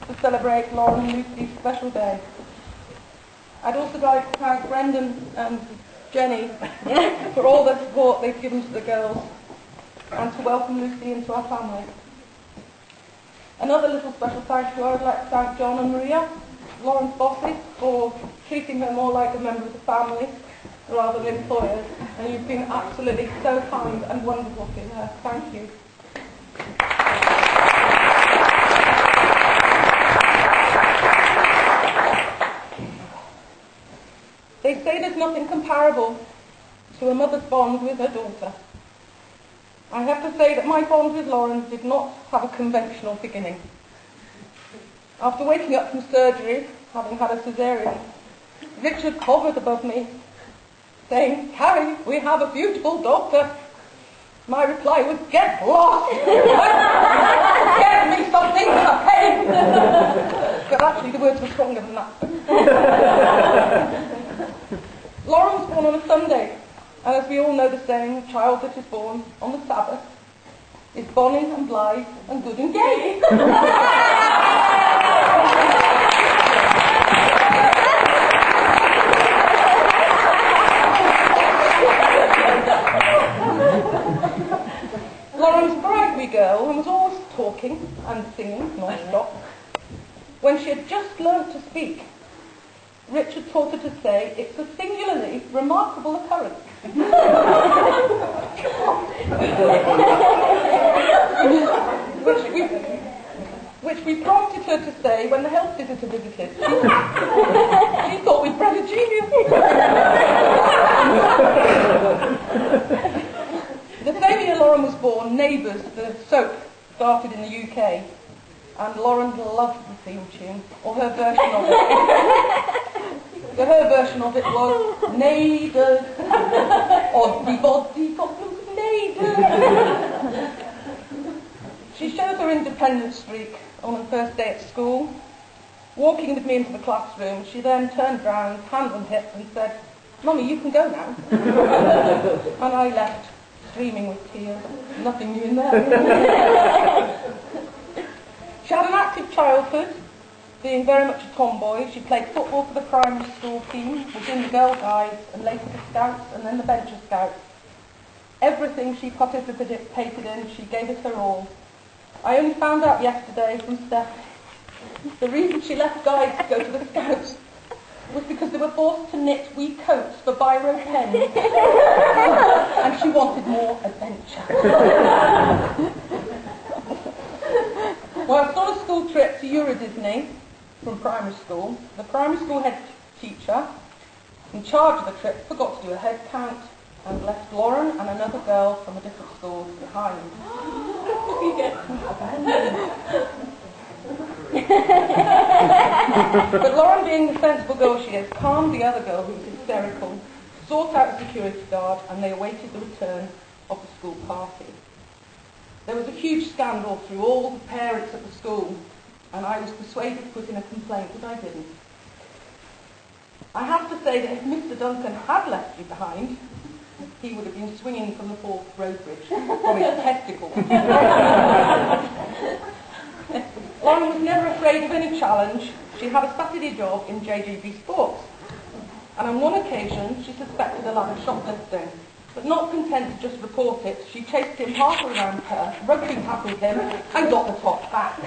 to celebrate Lauren and Lucy's special day. I'd also like to thank Brendan and Jenny for all the support they've given to the girls and to welcome Lucy into our family. Another little special thank you, I would like to thank John and Maria, Lauren's bosses, for treating her more like a member of the family rather than employers, and you've been absolutely so kind and wonderful to her. Thank you. They say there's nothing comparable to a mother's bond with her daughter. I have to say that my bond with Lauren did not have a conventional beginning. After waking up from surgery, having had a cesarean, Richard hovered above me, saying, "Carrie, we have a beautiful daughter." My reply was, "Get lost! Get me something for pain!" But actually the words were stronger than that. Lauren was born on a Sunday, and as we all know the saying, a child that is born on the Sabbath is bonny and blithe and good and gay. Lauren was a bright wee girl and was always talking and singing non-stop. When she had just learnt to speak, Richard taught her to say, "It's a singularly remarkable occurrence." which we prompted her to say when the health visitor visited. She thought we'd bred a genius. The same year Lauren was born, Neighbours, the soap, started in the UK, and Lauren loved the theme tune, or her version of it. Her version of it was Neighbours, everybody got those neighbours. She showed her independent streak on her first day at school. Walking with me into the classroom, she then turned round, hand on hip, and said, "Mummy, you can go now." And I left, streaming with tears. Nothing new in there. She had an active childhood, being very much a tomboy. She played football for the primary school team, was in the Girl Guides, and later the Scouts, and then the Venture Scouts. Everything she participated in, she gave it her all. I only found out yesterday from Steph the reason she left Guides to go to the Scouts was because they were forced to knit wee coats for biro pens, and she wanted more adventure. Whilst on a school trip to Euro Disney from primary school, the primary school head teacher in charge of the trip forgot to do a head count and left Lauren and another girl from a different school behind. But Lauren, being the sensible girl she is, calmed the other girl, who was hysterical, sought out a security guard, and they awaited the return of the school party. There was a huge scandal through all the parents at the school, and I was persuaded to put in a complaint, but I didn't. I have to say that if Mr. Duncan had left me behind, he would have been swinging from the Forth Road Bridge from his testicles. Lauren was never afraid of any challenge. She had a Saturday job in JGB Sports, and on one occasion she suspected a lad of shoplifting. But not content to just report it, she chased him half around her, rugby tackled him, and got the top back.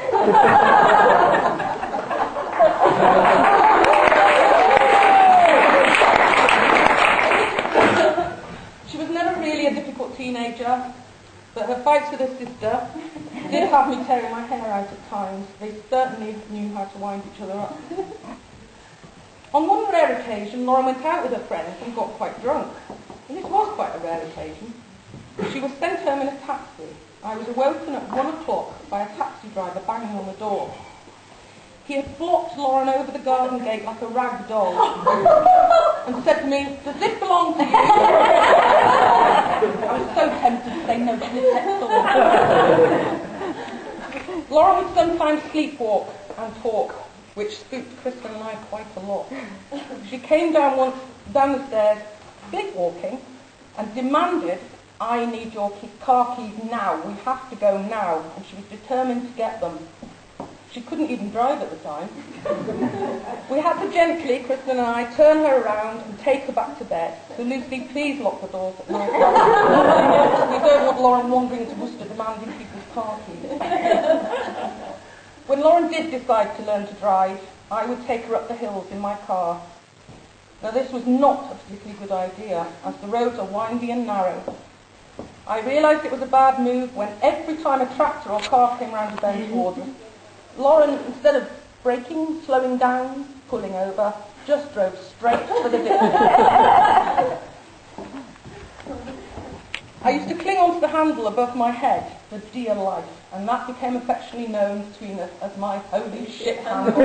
She was never really a difficult teenager, but her fights with her sister did have me tearing my hair out at times. They certainly knew how to wind each other up. On one rare occasion, Lauren went out with her friends and got quite drunk. And this was quite a rare occasion. She was sent home in a taxi. I was awoken at 1 o'clock by a taxi driver banging on the door. He had flopped Lauren over the garden gate like a rag doll and said to me, "Does this belong to you?" I was so tempted to say no to this next door. Lauren would sometimes sleepwalk and talk, which spooked Kristen and I quite a lot. She came down the stairs, sleepwalking, and demanded, "I need your car keys now. We have to go now." And she was determined to get them. She couldn't even drive at the time. We had to gently, Kristen and I, turn her around and take her back to bed. So Lucy, please lock the doors at night. We don't want Lauren wandering into Worcester demanding people's car keys. When Lauren did decide to learn to drive, I would take her up the hills in my car. Now this was not a particularly good idea, as the roads are windy and narrow. I realised it was a bad move when every time a tractor or car came round the bend towards us, Lauren, instead of braking, slowing down, pulling over, just drove straight for the distance. I used to cling onto the handle above my head for dear life, and that became affectionately known between us as my holy shit handle.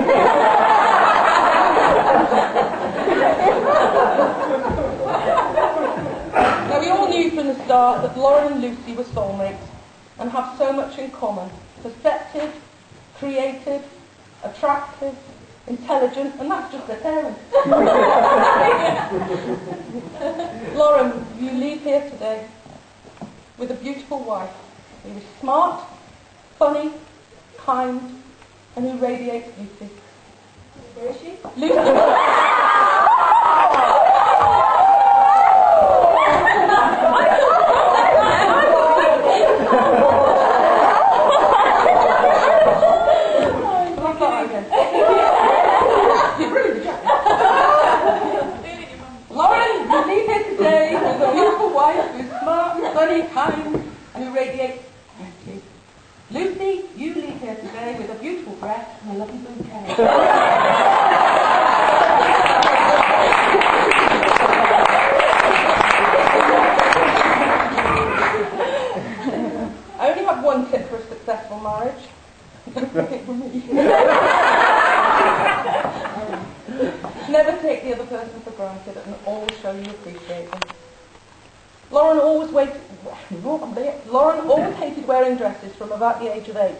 Now, we all knew from the start that Lauren and Lucy were soulmates and have so much in common. Perceptive, creative, attractive, intelligent, and that's just their parents. Lauren, you leave here today with a beautiful wife who is smart, funny, kind, and who radiates beauty. Where is she? Lucy. Lauren, you leave here today with a beautiful wife who's smart, funny, kind, and who radiates beauty. Lucy, you leave here today with a beautiful dress and a lovely bouquet. I only have one tip for a successful marriage. Never take the other person for granted and always show you appreciate them. Lauren always hated wearing dresses from about the age of 8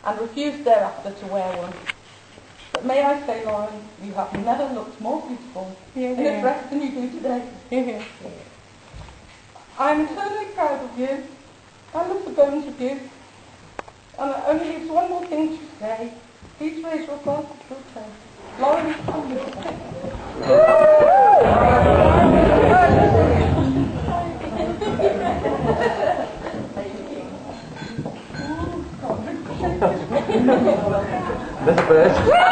and refused thereafter to wear one. But may I say, Lauren, you have never looked more beautiful in a dress than you do today. I'm eternally proud of you. I love the bones of you. And it only leaves one more thing to say. Please raise your glass to your toast. Lauren, come with me. That's the best.